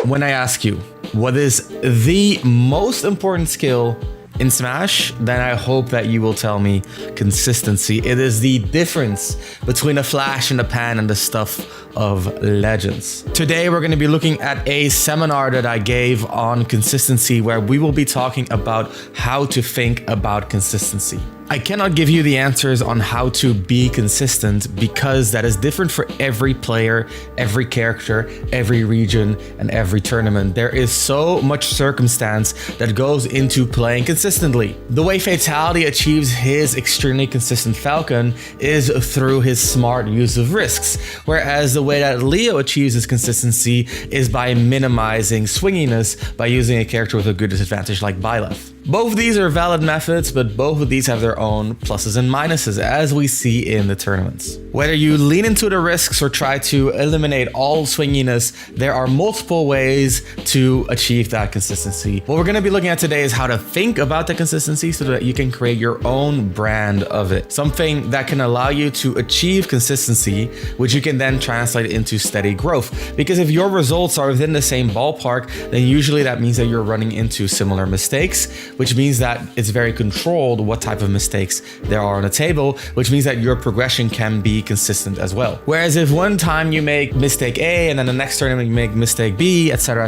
when I ask you what is the most important skill in Smash, then I hope that you will tell me consistency. It is the difference between a flash in the pan and the stuff of legends. Today, we're going to be looking at a seminar that I gave on consistency, where we will be talking about how to think about consistency. I cannot give you the answers on how to be consistent because that is different for every player, every character, every region, and every tournament. There is so much circumstance that goes into playing consistently. The way Fatality achieves his extremely consistent Falcon is through his smart use of risks, whereas the way that Leo achieves his consistency is by minimizing swinginess by using a character with a good disadvantage like Byleth. Both of these are valid methods, but both of these have their own pluses and minuses, as we see in the tournaments. Whether you lean into the risks or try to eliminate all swinginess, there are multiple ways to achieve that consistency. What we're going to be looking at today is how to think about the consistency so that you can create your own brand of it. Something that can allow you to achieve consistency, which you can then translate into steady growth. Because if your results are within the same ballpark, then usually that means that you're running into similar mistakes, which means that it's very controlled what type of mistakes there are on the table, which means that your progression can be consistent as well. Whereas if one time you make mistake A and then the next tournament you make mistake B, etc.,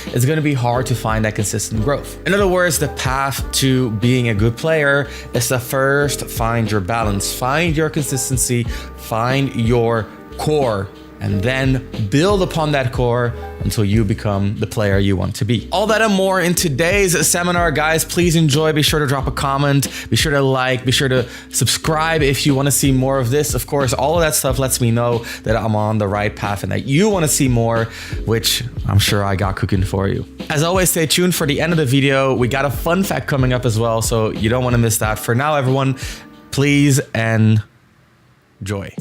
it's going to be hard to find that consistent growth. In other words, the path to being a good player is to first find your balance, find your consistency, find your core, and then build upon that core until you become the player you want to be. All that and more in today's seminar, guys. Please enjoy. Be sure to drop a comment. Be sure to like. Be sure to subscribe if you want to see more of this. Of course, all of that stuff lets me know that I'm on the right path and that you want to see more, which I'm sure I got cooking for you. As always, stay tuned for the end of the video. We got a fun fact coming up as well, so you don't want to miss that. For now, everyone, please enjoy.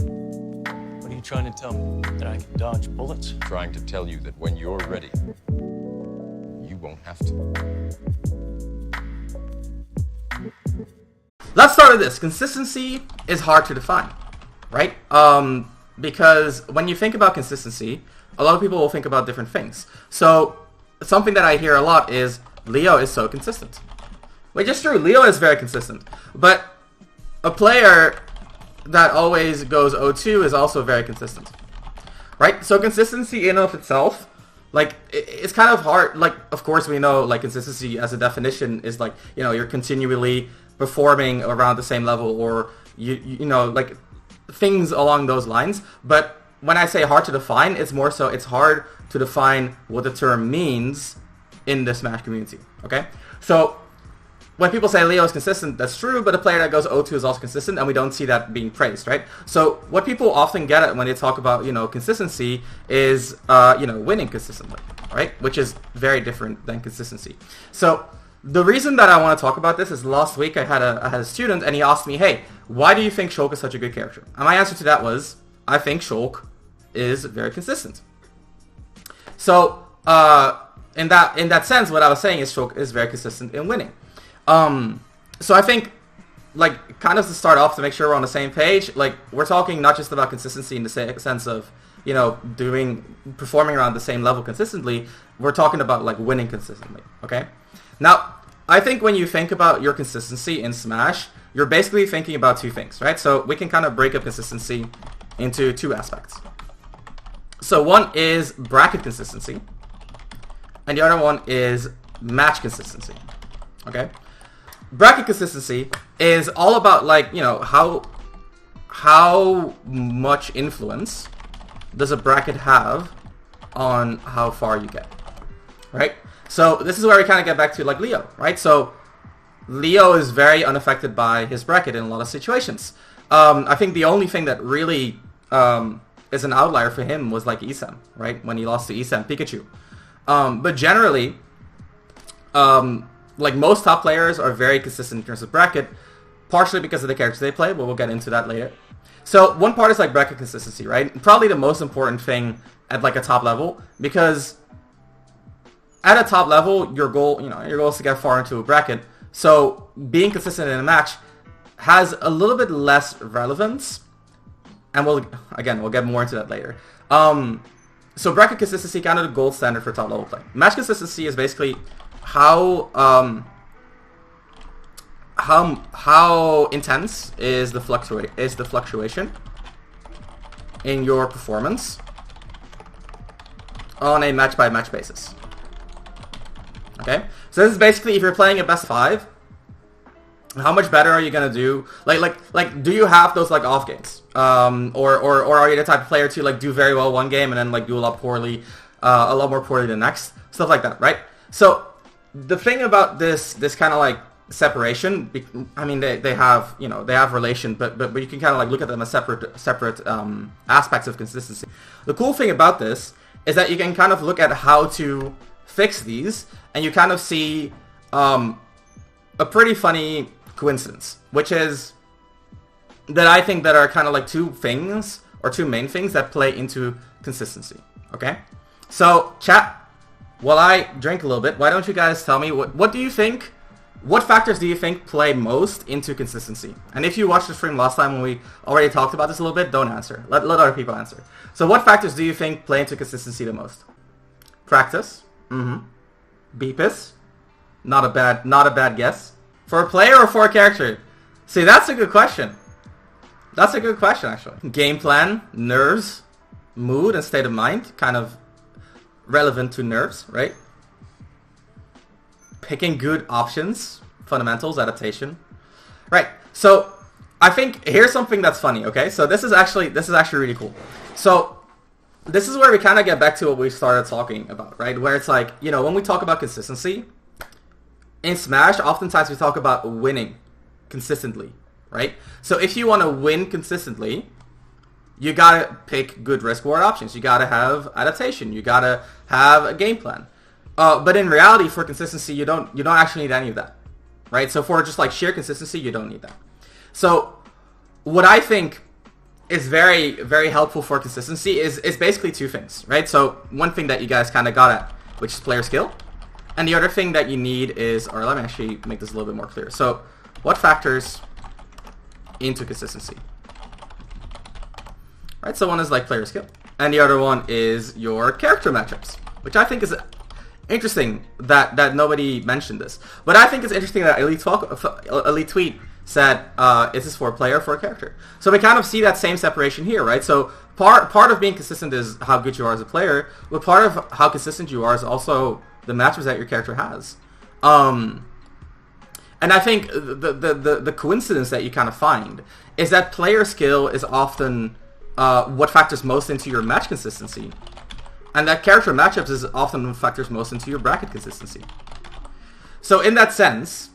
Trying to tell me that I can dodge bullets? Trying to tell you that when you're ready, you won't have to. Let's start with this. Consistency is hard to define, right? Because when you think about consistency, a lot of people will think about different things. So something that I hear a lot is Leo is so consistent, which is true. Leo is very consistent, but a player that always goes 0-2 is also very consistent, right? So consistency in of itself, like, it's kind of hard. Like, of course we know, like, consistency as a definition is like, you know, you're continually performing around the same level, or you know, like, things along those lines. But when I say hard to define, it's more so it's hard to define what the term means in the Smash community, okay? So when people say Leo is consistent, that's true, but a player that goes 0-2 is also consistent, and we don't see that being praised, right? So what people often get at when they talk about, you know, consistency is, you know, winning consistently, right? Which is very different than consistency. So the reason that I want to talk about this is last week I had a student, and he asked me, hey, why do you think Shulk is such a good character? And my answer to that was, I think Shulk is very consistent. So in that sense, what I was saying is Shulk is very consistent in winning. So I think, like, kind of to start off, to make sure we're on the same page, like, we're talking not just about consistency in the sense of, you know, performing around the same level consistently. We're talking about, like, winning consistently, okay? Now, I think when you think about your consistency in Smash, you're basically thinking about two things, right? So we can kind of break up consistency into two aspects. So one is bracket consistency, and the other one is match consistency, okay? Bracket consistency is all about, like, you know, how much influence does a bracket have on how far you get, right? So this is where we kind of get back to, like, Leo, right? So Leo is very unaffected by his bracket in a lot of situations. I think the only thing that really is an outlier for him was, like, Isam, right? When he lost to Isam Pikachu. But generally, like, most top players are very consistent in terms of bracket, partially because of the characters they play, but we'll get into that later. So one part is, like, bracket consistency, right? Probably the most important thing at, like, a top level, because at a top level, your goal is to get far into a bracket. So being consistent in a match has a little bit less relevance, and we'll get more into that later. So bracket consistency, kind of the gold standard for top level play. Match consistency is basically how intense is the fluctuation in your performance on a match by match basis. Okay, so this is basically if you're playing a best 5, how much better are you gonna do? Like, do you have those like off games, or are you the type of player to like do very well one game and then like do a lot more poorly the next, stuff like that, right? So the thing about this kind of like separation, I mean they have they have relation, but you can kind of like look at them as separate aspects of consistency. The cool thing about this is that you can kind of look at how to fix these, and you kind of see a pretty funny coincidence, which is that I think that are kind of like two main things that play into consistency. Okay, so chat, while I drink a little bit, why don't you guys tell me what do you think? What factors do you think play most into consistency? And if you watched the stream last time when we already talked about this a little bit, don't answer. Let other people answer. So what factors do you think play into consistency the most? Practice. Beepus. Not a bad guess. For a player or for a character? See, that's a good question. That's a good question, actually. Game plan, nerves, mood, and state of mind. Kind of relevant to nerves, right? Picking good options, fundamentals, adaptation. Right, so I think here's something that's funny, okay? So this is actually really cool. So this is where we kind of get back to what we started talking about, right? Where it's like, when we talk about consistency, in Smash, oftentimes we talk about winning consistently, right? So if you want to win consistently, you gotta pick good risk-reward options. You gotta have adaptation. You gotta have a game plan. But in reality, for consistency, you don't actually need any of that, right? So for just like sheer consistency, you don't need that. So what I think is very, very helpful for consistency is basically two things, right? So one thing that you guys kind of got at, which is player skill. And the other thing that you need is, or let me actually make this a little bit more clear. So what factors into consistency? Right, so one is like player skill. And the other one is your character matchups, which I think is interesting that nobody mentioned this. But I think it's interesting that Elite Tweet said, is this for a player or for a character? So we kind of see that same separation here, right? So part of being consistent is how good you are as a player, but part of how consistent you are is also the matchups that your character has. And I think the coincidence that you kind of find is that player skill is often what factors most into your match consistency. And that character matchups is often what factors most into your bracket consistency. So in that sense,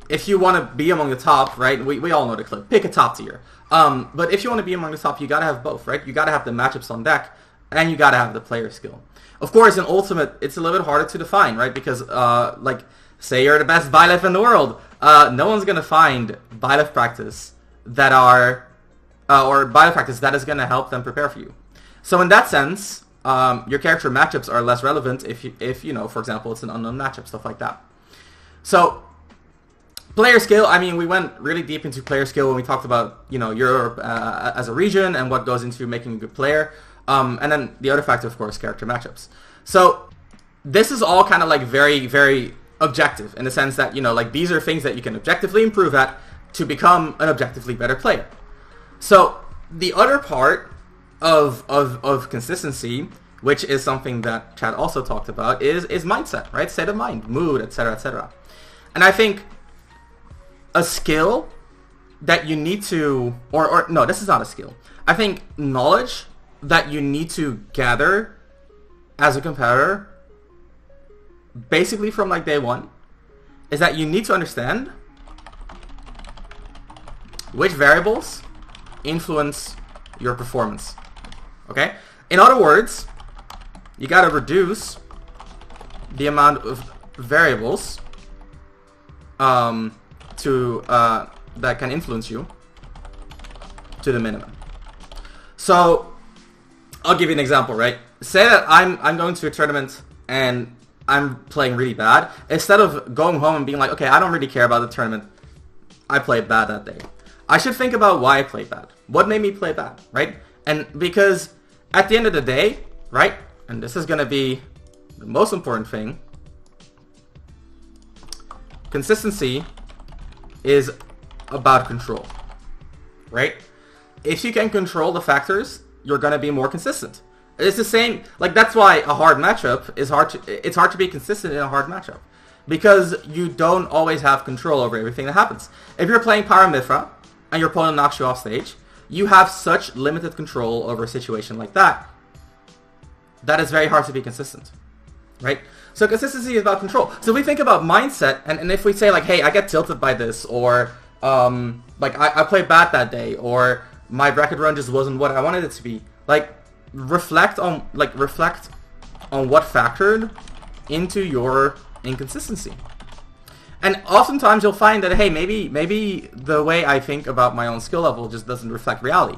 if you want to be among the top, right, we all know the clip, pick a top tier. But if you want to be among the top, you got to have both, right? You got to have the matchups on deck, and you got to have the player skill. Of course, in Ultimate, it's a little bit harder to define, right? Because, like, say you're the best byleth in the world, no one's going to find byleth practice that are, or byleth practice that is going to help them prepare for you. So in that sense, your character matchups are less relevant if you know, for example, it's an unknown matchup, stuff like that. So player skill, I mean, we went really deep into player skill when we talked about, Europe as a region and what goes into making a good player. And then the other factor, of course, character matchups. So this is all kind of like very, very objective in the sense that, like these are things that you can objectively improve at to become an objectively better player. So the other part of consistency, which is something that Chad also talked about, is mindset, right? State of mind, mood, etc., etc. And I think a skill that you need to, or no, this is not a skill. I think knowledge that you need to gather as a competitor, basically from like day one, is that you need to understand which variables influence your performance. Okay? In other words, you gotta reduce the amount of variables that can influence you to the minimum. So I'll give you an example, right? Say that I'm going to a tournament and I'm playing really bad. Instead of going home and being like, okay, I don't really care about the tournament, I played bad that day, I should think about why I played bad. What made me play bad, right? And because at the end of the day, right, and this is going to be the most important thing, consistency is about control, right? If you can control the factors, you're going to be more consistent. It's the same, like that's why a hard matchup is it's hard to be consistent in a hard matchup. Because you don't always have control over everything that happens. If you're playing Paramithra and your opponent knocks you off stage, you have such limited control over a situation like that that it's very hard to be consistent, right? So consistency is about control. So if we think about mindset, and if we say like, hey, I get tilted by this, or like I played bad that day, or my bracket run just wasn't what I wanted it to be, like reflect on what factored into your inconsistency. And oftentimes you'll find that, hey, maybe the way I think about my own skill level just doesn't reflect reality.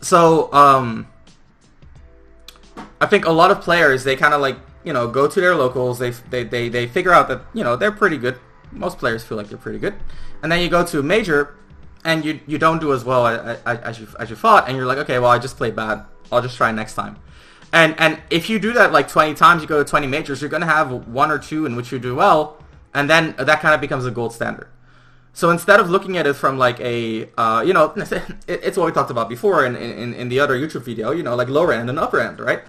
So I think a lot of players, they kind of like, you know, go to their locals, they figure out that, you know, they're pretty good. Most players feel like they're pretty good. And then you go to a major and you don't do as well as you thought, and you're like, okay, well, I just played bad. I'll just try next time. And if you do that like 20 times, you go to 20 majors, you're going to have 1 or 2 in which you do well, and then that kind of becomes a gold standard. So instead of looking at it from like a, you know, it's what we talked about before in the other YouTube video, you know, like lower end and upper end, right?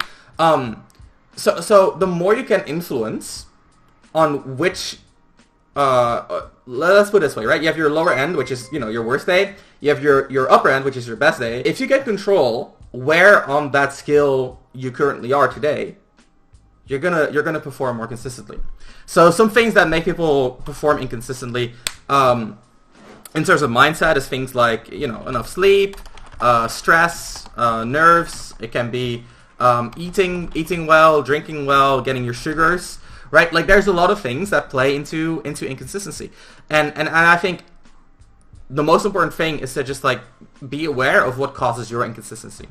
So the more you can influence on which, let's put it this way, right? You have your lower end, which is, you know, your worst day. You have your upper end, which is your best day. If you get control where on that skill you currently are today, you're gonna perform more consistently. So some things that make people perform inconsistently, in terms of mindset, is things like, you know, enough sleep, stress, nerves. It can be eating well, drinking well, getting your sugars, right? Like there's a lot of things that play into inconsistency, and I think the most important thing is to just like be aware of what causes your inconsistency.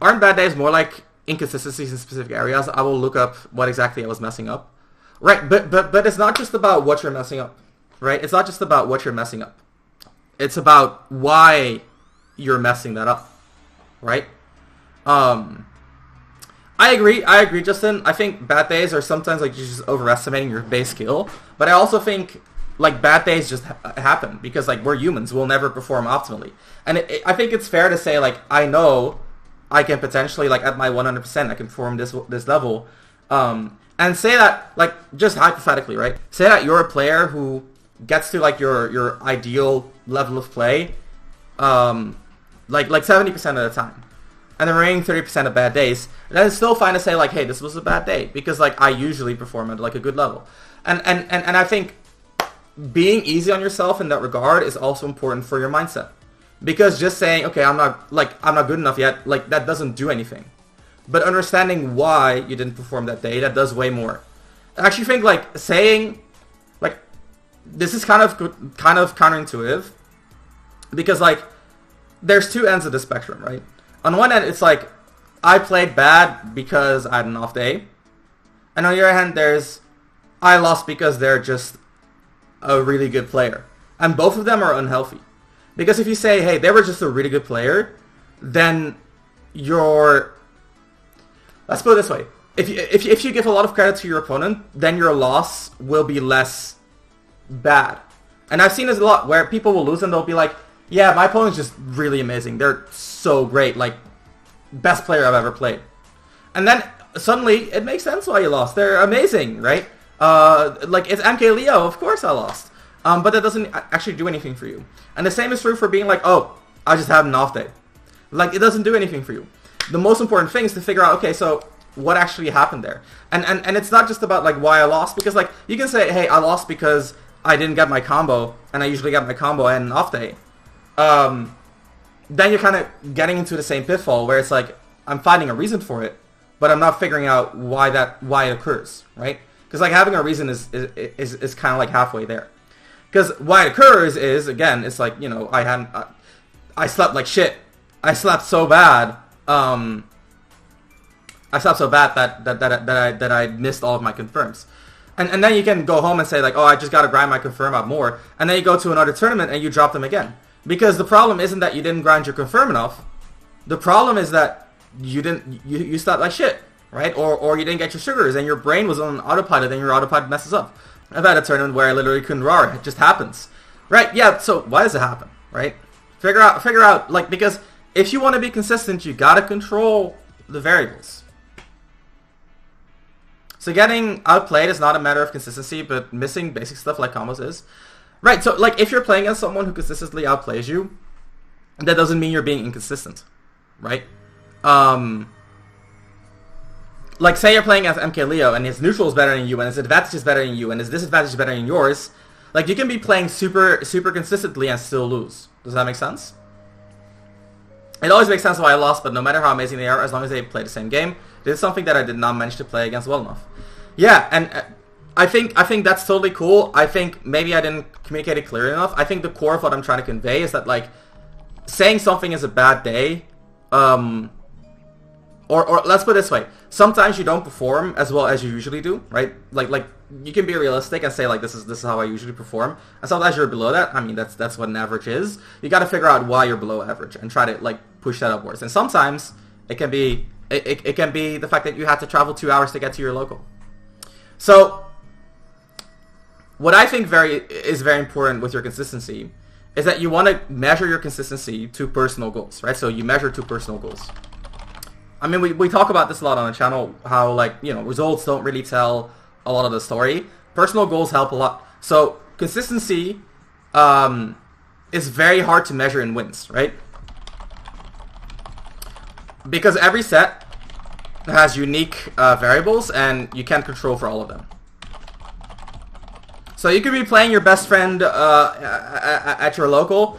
Aren't bad days more like inconsistencies in specific areas? I will look up what exactly I was messing up. Right, but it's not just about what you're messing up, right? It's not just about what you're messing up. It's about why you're messing that up, right? I agree, Justin. I think bad days are sometimes like you're just overestimating your base skill, but I also think like bad days just happen because like we're humans, we'll never perform optimally. And I think it's fair to say like I know I can potentially like at my 100% I can perform this level, and say that like just hypothetically, right? Say that you're a player who gets to like your ideal level of play, like 70% of the time, and the remaining 30% of bad days. Then it's still fine to say like, hey, this was a bad day because like I usually perform at like a good level, and I think being easy on yourself in that regard is also important for your mindset. Because just saying, okay, I'm not good enough yet, like that doesn't do anything. But understanding why you didn't perform that day, that does way more. I actually think like saying, like, this is kind of counterintuitive, because like there's two ends of the spectrum, right? On one end, it's like I played bad because I had an off day, and on the other hand, there's I lost because they're just a really good player, and both of them are unhealthy. Because if you say, hey, they were just a really good player, then you're... Let's put it this way. If you give a lot of credit to your opponent, then your loss will be less bad. And I've seen this a lot, where people will lose and they'll be like, yeah, my opponent's just really amazing. They're so great. Like, best player I've ever played. And then suddenly it makes sense why you lost. They're amazing, right? Like, it's MK Leo, of course I lost. But that doesn't actually do anything for you. And the same is true for being like, oh, I just had an off day. Like, it doesn't do anything for you. The most important thing is to figure out, okay, so what actually happened there? And it's not just about, like, why I lost. Because, like, you can say, hey, I lost because I didn't get my combo, and I usually get my combo and an off day. Then you're kind of getting into the same pitfall where it's like, I'm finding a reason for it, but I'm not figuring out why it occurs, right? Because, like, having a reason is kind of, like, halfway there. Because why it occurs is, again, it's like, you know, I slept like shit. I slept so bad. I slept so bad that I missed all of my confirms. And then you can go home and say like, oh, I just got to grind my confirm out more. And then you go to another tournament and you drop them again. Because the problem isn't that you didn't grind your confirm enough. The problem is that you slept like shit. right? Or you didn't get your sugars and your brain was on autopilot and your autopilot messes up. I've had a tournament where I literally couldn't roar. It just happens, right? Yeah. So why does it happen, right? Figure out, like, because if you want to be consistent, you gotta control the variables. So getting outplayed is not a matter of consistency, but missing basic stuff like combos is. Right, so like if you're playing as someone who consistently outplays you, that doesn't mean you're being inconsistent, right? Like say you're playing as MK Leo and his neutral is better than you and his advantage is better than you and his disadvantage is better than yours. Like you can be playing super consistently and still lose. Does that make sense? It always makes sense why I lost, but no matter how amazing they are, as long as they play the same game, this is something that I did not manage to play against well enough. Yeah, and I think that's totally cool. I think maybe I didn't communicate it clearly enough. I think the core of what I'm trying to convey is that, like, saying something is a bad day, or let's put it this way, sometimes you don't perform as well as you usually do, right? Like you can be realistic and say, like, this is how I usually perform, and sometimes you're below that. I mean, that's what an average is. You got to figure out why you're below average and try to, like, push that upwards. And sometimes it can be it can be the fact that you have to travel 2 hours to get to your local. So what I think is very important with your consistency is that you want to measure your consistency to personal goals, right? So you measure to personal goals. I mean, we talk about this a lot on the channel, how, like, you know, results don't really tell a lot of the story. Personal goals help a lot. So consistency is very hard to measure in wins, right? Because every set has unique variables and you can't control for all of them. So you could be playing your best friend at your local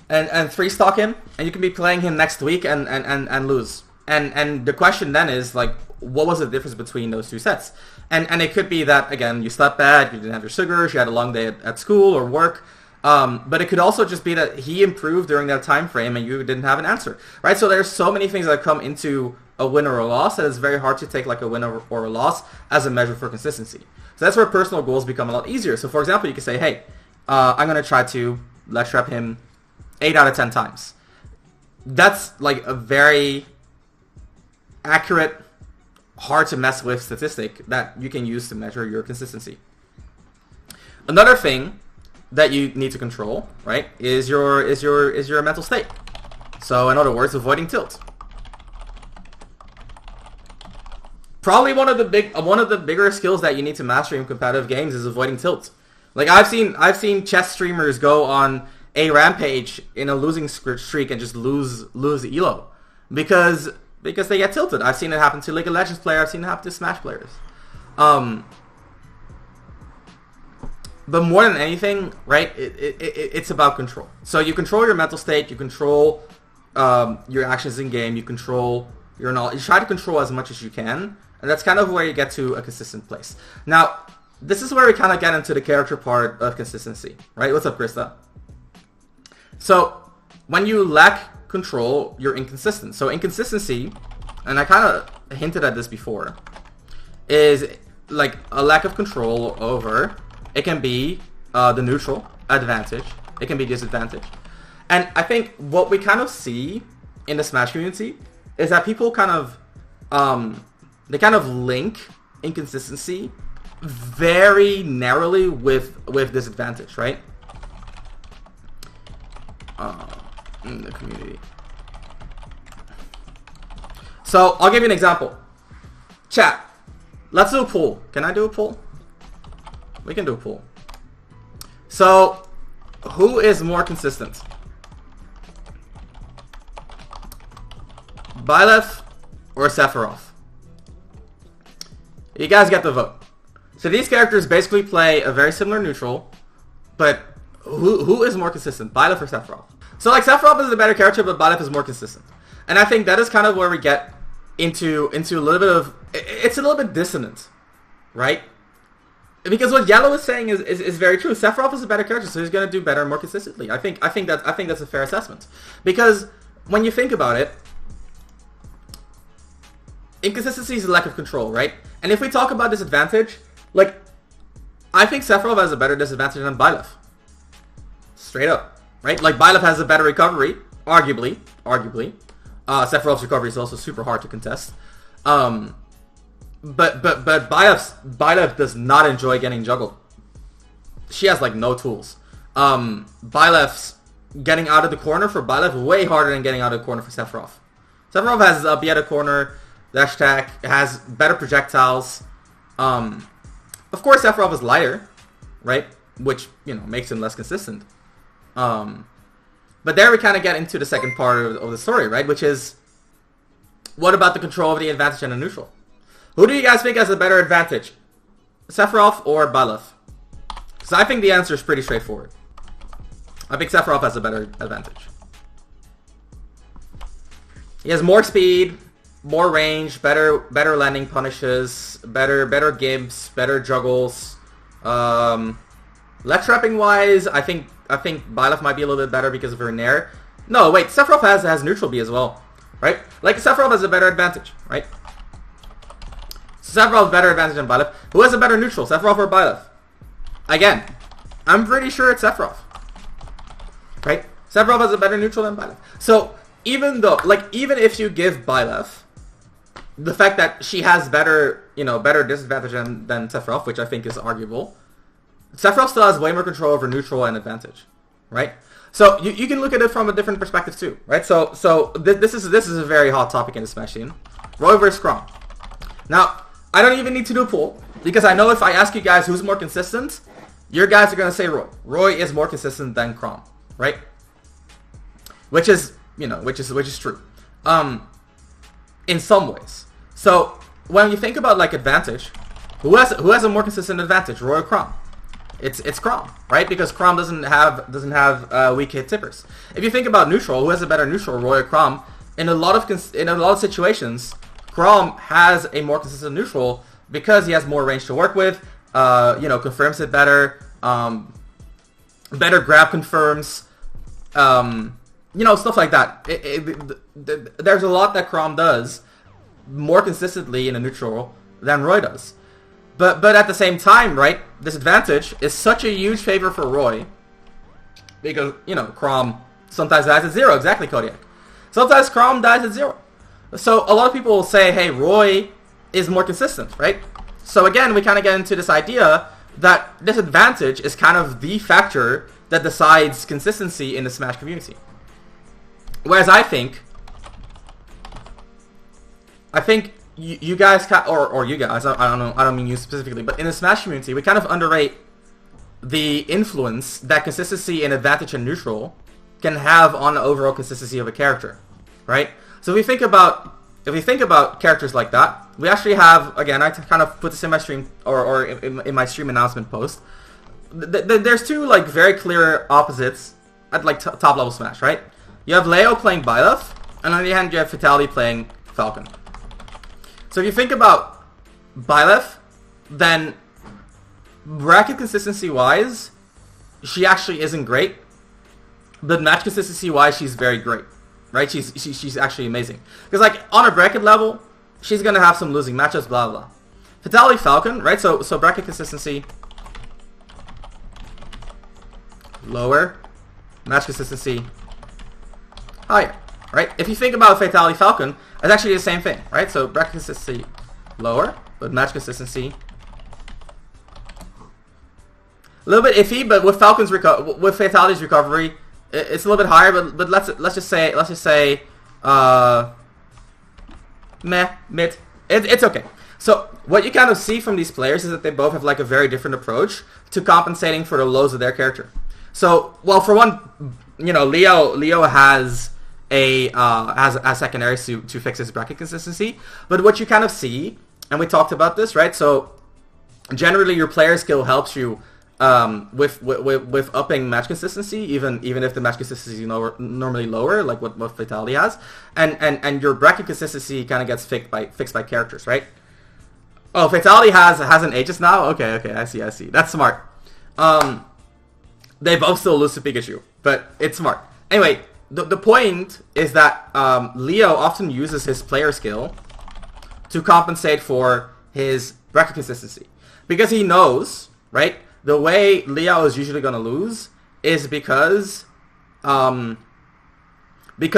and 3-stock him, and you can be playing him next week and lose. And the question then is, like, what was the difference between those two sets? And it could be that, again, you slept bad, you didn't have your sugars, you had a long day at school or work. But it could also just be that he improved during that time frame and you didn't have an answer, right? So there's so many things that come into a win or a loss that it's very hard to take, like, a win or a loss as a measure for consistency. So that's where personal goals become a lot easier. So for example, you can say, hey, I'm going to try to ledge trap him 8 out of 10 times. That's, like, a very accurate, hard to mess with statistic that you can use to measure your consistency. Another thing that you need to control, right, is your mental state. So in other words, avoiding tilt. Probably one of the bigger skills that you need to master in competitive games is avoiding tilt. Like I've seen chess streamers go on a rampage in a losing streak and just lose elo because they get tilted. I've seen it happen to League of Legends players. I've seen it happen to Smash players. But more than anything, right, it's about control. So you control your mental state, you control your actions in game, you control your knowledge. You try to control as much as you can, and that's kind of where you get to a consistent place. Now, this is where we kind of get into the character part of consistency, right? What's up, Krista? So when you lack control, you're inconsistent. So inconsistency, and I kind of hinted at this before, is like a lack of control over. It can be the neutral advantage. It can be disadvantage. And I think what we kind of see in the Smash community is that people kind of they kind of link inconsistency very narrowly with disadvantage, right? In the community. So I'll give you an example. Chat. Let's do a poll. Can I do a poll? We can do a poll. So, who is more consistent? Byleth or Sephiroth? You guys get the vote. So these characters basically play a very similar neutral, but who is more consistent, Byleth or Sephiroth? So like Sephiroth is a better character, but Byleth is more consistent. And I think that is kind of where we get into a little bit of, it's a little bit dissonant, right? Because what Yellow is saying is very true. Sephiroth is a better character, so he's going to do better more consistently. I think that's a fair assessment. Because when you think about it, inconsistency is a lack of control, right? And if we talk about disadvantage, like, I think Sephiroth has a better disadvantage than Byleth. Straight up, right? Like, Byleth has a better recovery, arguably. Sephiroth's recovery is also super hard to contest. Byleth does not enjoy getting juggled. She has like no tools. Byleth's getting out of the corner for Byleth way harder than getting out of the corner for Sephiroth. Sephiroth has be out of corner, dash attack, has better projectiles. Of course, Sephiroth is lighter, right? Which, you know, makes him less consistent. But there we kind of get into the second part of the story, right? Which is, what about the control of the advantage and the neutral? Who do you guys think has a better advantage? Sephiroth or Byleth? Because I think the answer is pretty straightforward. I think Sephiroth has a better advantage. He has more speed, more range, better landing punishes, better gimps, better juggles. Leg trapping wise, I think Byleth might be a little bit better because of her nair. No, wait, Sephiroth has neutral B as well, right? Like, Sephiroth has a better advantage, right? So Sephiroth has better advantage than Byleth. Who has a better neutral, Sephiroth or Byleth? Again, I'm pretty sure it's Sephiroth, right? Sephiroth has a better neutral than Byleth. So even if you give Byleth the fact that she has better disadvantage than Sephiroth, which I think is arguable, Sephiroth still has way more control over neutral and advantage, right? So you can look at it from a different perspective too, right? So this is a very hot topic in the Smash scene. Roy versus Chrom. Now, I don't even need to do a poll, because I know if I ask you guys who's more consistent, your guys are gonna say Roy. Roy is more consistent than Chrom, right? Which is true. In some ways. So when you think about like advantage, who has a more consistent advantage, Roy or Chrom? It's Chrom, right? Because Chrom doesn't have weak hit tippers. If you think about neutral, who has a better neutral, Roy or Chrom? In a lot of situations, Chrom has a more consistent neutral because he has more range to work with. Confirms it better. Better grab confirms. Stuff like that. There's a lot that Chrom does more consistently in a neutral than Roy does. But at the same time, right, this advantage is such a huge favor for Roy because, Chrom sometimes dies at 0. Exactly, Kodiak. Sometimes Chrom dies at 0. So a lot of people will say, hey, Roy is more consistent, right? So again, we kind of get into this idea that this advantage is kind of the factor that decides consistency in the Smash community. Whereas I think you guys, or you guys, I don't know, I don't mean you specifically, but in the Smash community, we kind of underrate the influence that consistency in advantage and neutral can have on the overall consistency of a character, right? So if we think about characters like that, we actually have, again, I kind of put this in my stream or in my stream announcement post. There's two like very clear opposites at like top level Smash, right? You have Leo playing Byleth, and on the other hand, you have Fatality playing Falcon. So if you think about Byleth, then bracket consistency wise, she actually isn't great. But match consistency wise, she's very great, right? She's actually amazing. Because like on a bracket level, she's gonna have some losing matchups, blah blah. Fatality Falcon, right? So bracket consistency lower, match consistency higher, right? If you think about Fatality Falcon, it's actually the same thing, right? So bracket consistency lower, but match consistency a little bit iffy. But with Fatality's recovery, it's a little bit higher. But let's just say mid. It's okay. So what you kind of see from these players is that they both have like a very different approach to compensating for the lows of their character. So, well, for one, Leo has a secondaries to fix his bracket consistency. But what you kind of see, and we talked about this, right? So generally your player skill helps you with upping match consistency, even if the match consistency is normally lower, like what Fatality has, and your bracket consistency kind of gets fixed by characters, right? Oh, Fatality has an Aegis now. Okay, I see. That's smart. They both still lose to Pikachu, but it's smart. Anyway, the point is that Leo often uses his player skill to compensate for his bracket consistency. Because he knows, right, the way Leo is usually going to lose is because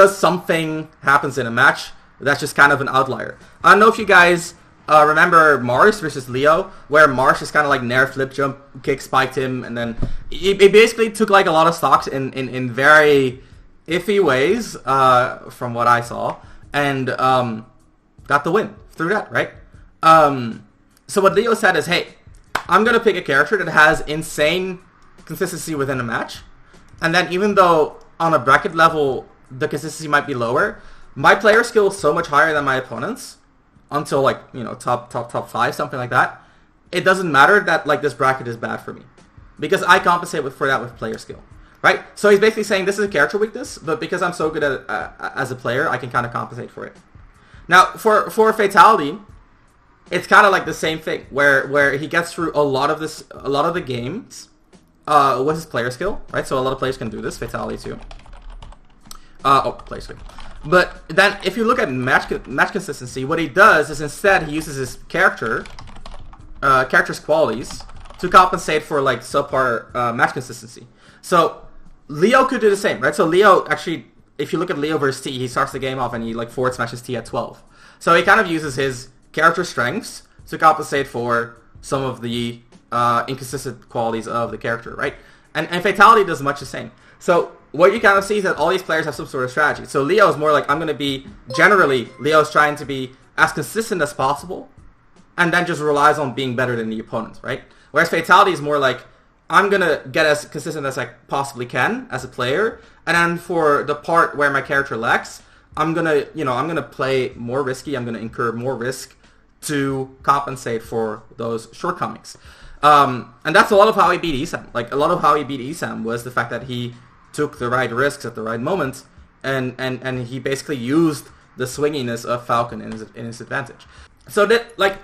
something happens in a match that's just kind of an outlier. I don't know if you guys remember Mars versus Leo, where Mars just kind of like nair flip jump kick spiked him, and then he basically took like a lot of stocks in very iffy ways, from what I saw, and got the win through that, right? So what Leo said is, hey, I'm gonna pick a character that has insane consistency within a match, and then even though on a bracket level the consistency might be lower, my player skill is so much higher than my opponent's, until like, you know, top 5, something like that. It doesn't matter that like this bracket is bad for me, because I compensate for that with player skill, right? So he's basically saying this is a character weakness, but because I'm so good at as a player, I can kind of compensate for it. Now for Fatality, it's kind of like the same thing, where he gets through a lot of the games with his player skill, right? So a lot of players can do this. Fatality too. Player skill. But then if you look at match consistency, what he does is instead he uses his character's qualities to compensate for like subpar match consistency. So Leo could do the same, right? So Leo actually, if you look at Leo versus T, he starts the game off and he like forward smashes T at 12. So he kind of uses his character strengths to compensate for some of the inconsistent qualities of the character, right? And Fatality does much the same. So what you kind of see is that all these players have some sort of strategy. So Leo is more like, I'm going to be, generally, Leo's trying to be as consistent as possible, and then just relies on being better than the opponent, right? Whereas Fatality is more like, I'm going to get as consistent as I possibly can as a player, and then for the part where my character lacks, I'm going to play more risky, I'm going to incur more risk to compensate for those shortcomings. And that's a lot of how he beat Esam. Like, a lot of how he beat Esam was the fact that he took the right risks at the right moment, and he basically used the swinginess of Falcon in his advantage. So that, like,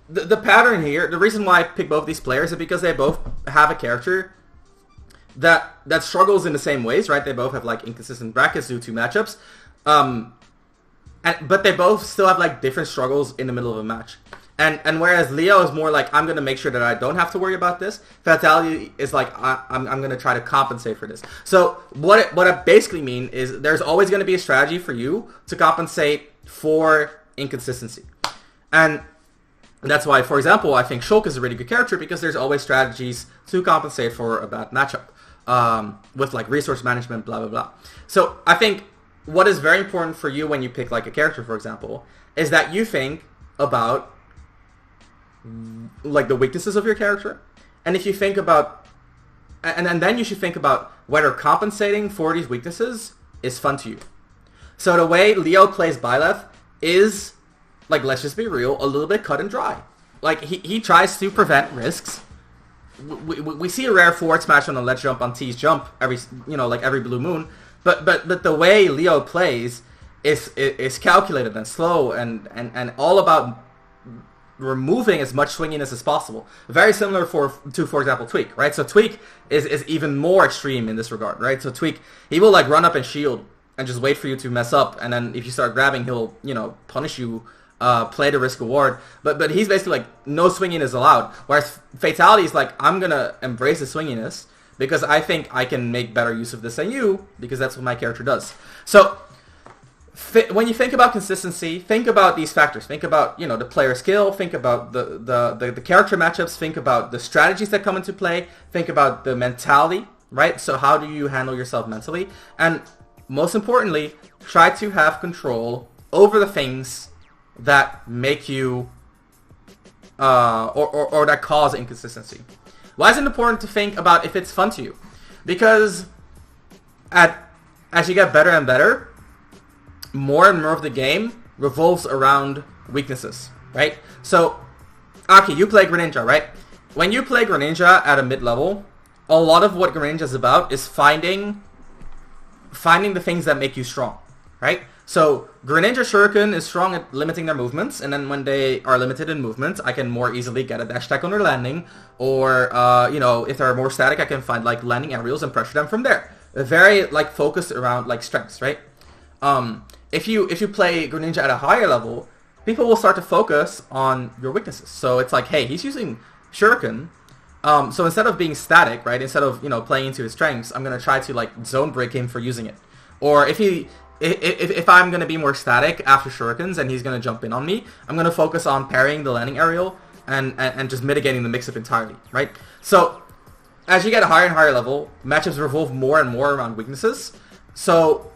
the pattern here, the reason why I pick both these players is because they both have a character that struggles in the same ways, right? They both have like inconsistent brackets due to matchups, but they both still have like different struggles in the middle of a match. And whereas Leo is more like, I'm going to make sure that I don't have to worry about this, Fatality is like, I'm going to try to compensate for this. So what I basically mean is there's always going to be a strategy for you to compensate for inconsistency. And that's why, for example, I think Shulk is a really good character, because there's always strategies to compensate for a bad matchup, with like resource management, blah, blah, blah. So I think what is very important for you when you pick like a character, for example, is that you think about like the weaknesses of your character, and if you think about, and then you should think about whether compensating for these weaknesses is fun to you. So the way Leo plays Byleth is, like, let's just be real, a little bit cut and dry. Like, he tries to prevent risks. We see a rare forward smash on a ledge jump on T's jump every blue moon, but the way Leo plays is calculated and slow and all about removing as much swinginess as possible. Very similar to, for example, Tweak, right? So Tweak is even more extreme in this regard, right? So Tweak, he will like run up and shield and just wait for you to mess up, and then if you start grabbing, he'll, punish you, play the risk reward. But he's basically like, no swinginess allowed. Whereas Fatality is like, I'm gonna embrace the swinginess because I think I can make better use of this than you, because that's what my character does. So when you think about consistency, think about these factors. Think about, the player skill. Think about the character matchups. Think about the strategies that come into play. Think about the mentality, right? So how do you handle yourself mentally? And most importantly, try to have control over the things that make you, or that cause inconsistency. Why is it important to think about if it's fun to you? Because as you get better and better, more and more of the game revolves around weaknesses, right? So, Aki, you play Greninja, right? When you play Greninja at a mid-level, a lot of what Greninja is about is finding the things that make you strong, right? So, Greninja Shuriken is strong at limiting their movements, and then when they are limited in movement, I can more easily get a dash attack on their landing, or, if they're more static, I can find, like, landing aerials and pressure them from there. They're very, like, focused around, like, strengths, right? If you play Greninja at a higher level, people will start to focus on your weaknesses. So it's like, hey, he's using Shuriken, so instead of being static, right, instead of, playing into his strengths, I'm going to try to, like, zone break him for using it. Or if he if I'm going to be more static after shurikens and he's going to jump in on me, I'm going to focus on parrying the landing aerial and just mitigating the mix-up entirely, right? So as you get a higher and higher level, matchups revolve more and more around weaknesses. So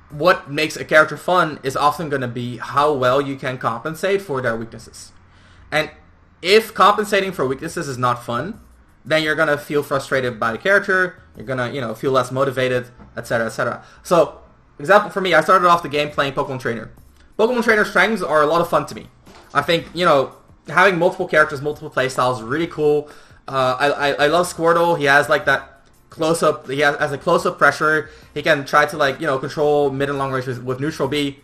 what makes a character fun is often going to be how well you can compensate for their weaknesses. And if compensating for weaknesses is not fun, then you're going to feel frustrated by the character, you're going to, you know, feel less motivated, etc., etc. So, example for me, I started off the game playing Pokemon Trainer. Pokemon Trainer strengths are a lot of fun to me. I think, you know, having multiple characters, multiple playstyles is really cool. I love Squirtle. He has like that close-up, he has a close-up pressure. He can try to, like, you know, control mid and long range with neutral B.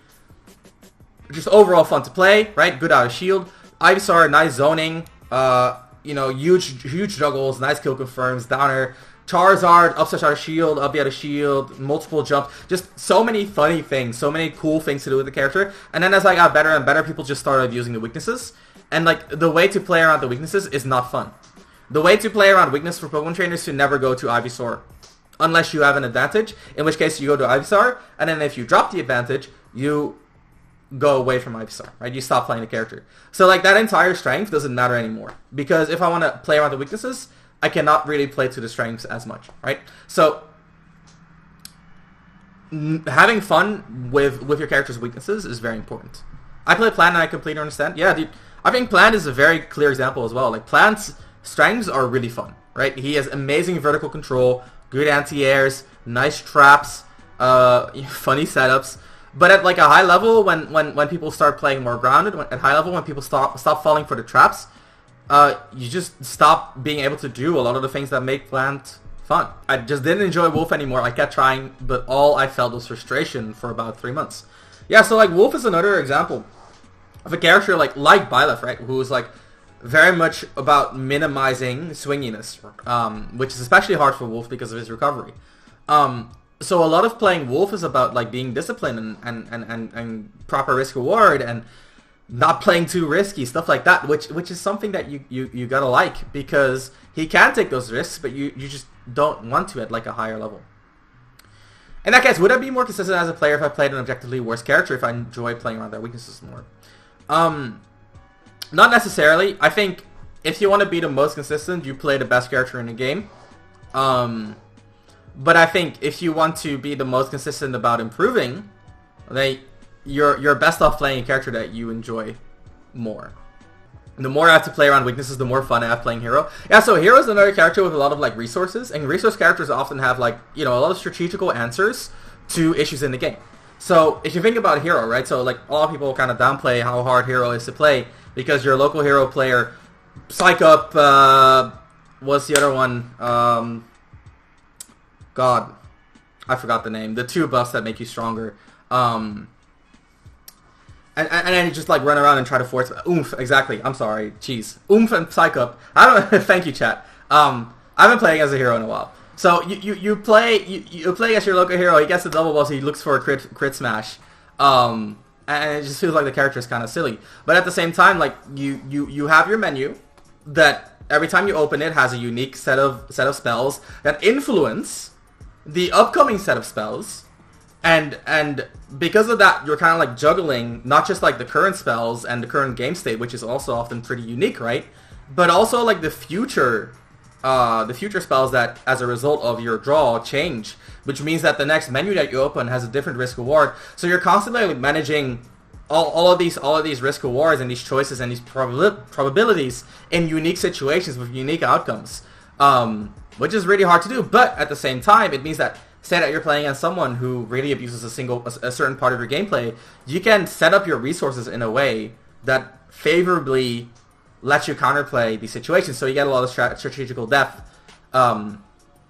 Just overall fun to play, right? Good out of shield. Ivysaur, nice zoning. You know, huge juggles, nice kill confirms, downer. Charizard, up out of shield, up out of shield, multiple jumps. Just so many funny things, so many cool things to do with the character. And then as I got better and better, people just started using the weaknesses. And, like, the way to play around the weaknesses is not fun. The way to play around weakness for Pokemon trainers is to never go to Ivysaur. Unless you have an advantage, in which case you go to Ivysaur. And then if you drop the advantage, you go away from Ivysaur, right? You stop playing the character. So, like, that entire strength doesn't matter anymore. Because if I want to play around the weaknesses, I cannot really play to the strengths as much, right? So, having fun with your character's weaknesses is very important. I play Plant and I completely understand. Yeah, dude, I think Plant is a very clear example as well. Like, Plant's strengths are really fun, right? He has amazing vertical control, good anti-airs, nice traps, funny setups. But at, like, a high level, when people start playing more grounded, at high level, when people stop falling for the traps, you just stop being able to do a lot of the things that make Plant fun. I just didn't enjoy Wolf anymore. I kept trying, but all I felt was frustration for about 3 months. Yeah, so, like, Wolf is another example of a character like Byleth, right? Who's, like, very much about minimizing swinginess, which is especially hard for Wolf because of his recovery. So a lot of playing Wolf is about, like, being disciplined and proper risk reward and not playing too risky, stuff like that, which is something that you gotta like, because he can take those risks, but you just don't want to at, like, a higher level. In that case, would I be more consistent as a player if I played an objectively worse character, if I enjoy playing around their weaknesses more? Not necessarily. I think if you want to be the most consistent, you play the best character in the game. But I think if you want to be the most consistent about improving, then you're best off playing a character that you enjoy more. The more I have to play around weaknesses, the more fun I have playing Hero. Yeah, so Hero is another character with a lot of, like, resources, and resource characters often have, like, you know, a lot of strategical answers to issues in the game. So if you think about Hero, right? So, like, a lot of people kind of downplay how hard Hero is to play because your local Hero player, Psych Up, what's the other one? God, I forgot the name. The 2 buffs that make you stronger. And then you just, like, run around and try to force Oomph. Exactly. I'm sorry. Jeez. Oomph and Psych Up. I don't know. Thank you, chat. I've been playing as a hero in a while. So you play as your local hero. He gets the double buff. So he looks for a crit smash. And it just feels like the character is kind of silly. But at the same time, like, you have your menu that every time you open it has a unique set of spells that influence the upcoming set of spells, and because of that, you're kind of, like, juggling not just, like, the current spells and the current game state, which is also often pretty unique, right? But also, like, the future spells that, as a result of your draw, change, which means that the next menu that you open has a different risk reward. So you're constantly, like, managing all of these risk rewards and these choices and these probabilities in unique situations with unique outcomes. Which is really hard to do, but at the same time, it means that, say that you're playing as someone who really abuses a certain part of your gameplay, you can set up your resources in a way that favorably lets you counterplay these situations, so you get a lot of strategical depth, and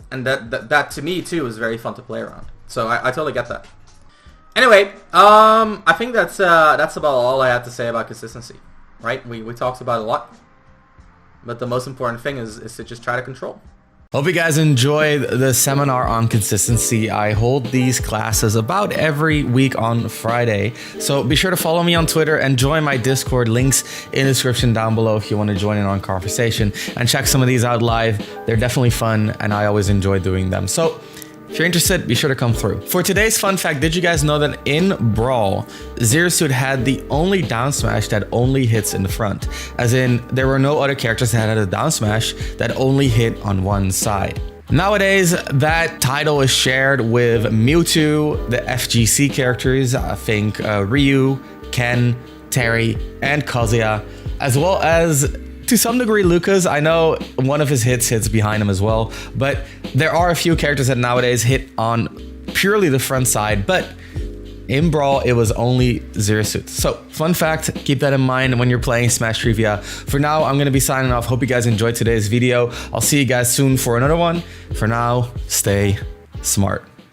that to me too is very fun to play around. So I totally get that. Anyway, I think that's about all I had to say about consistency, right? We talked about a lot, but the most important thing is to just try to control. Hope you guys enjoyed the seminar on consistency. I hold these classes about every week on Friday. So be sure to follow me on Twitter and join my Discord. Links in the description down below if you want to join in on conversation. And check some of these out live. They're definitely fun and I always enjoy doing them. So If you're interested, be sure to come through. For today's fun fact, did you guys know that in Brawl, Zero Suit had the only down smash that only hits in the front? As in, there were no other characters that had a down smash that only hit on one side. Nowadays, that title is shared with Mewtwo, the FGC characters, I think Ryu, Ken, Terry, and Kazuya, as well as to some degree Lucas. I know one of his hits behind him as well, but there are a few characters that nowadays hit on purely the front side, but in Brawl, it was only Zero Suit. So, fun fact, keep that in mind when you're playing Smash Trivia. For now, I'm going to be signing off. Hope you guys enjoyed today's video. I'll see you guys soon for another one. For now, stay smart.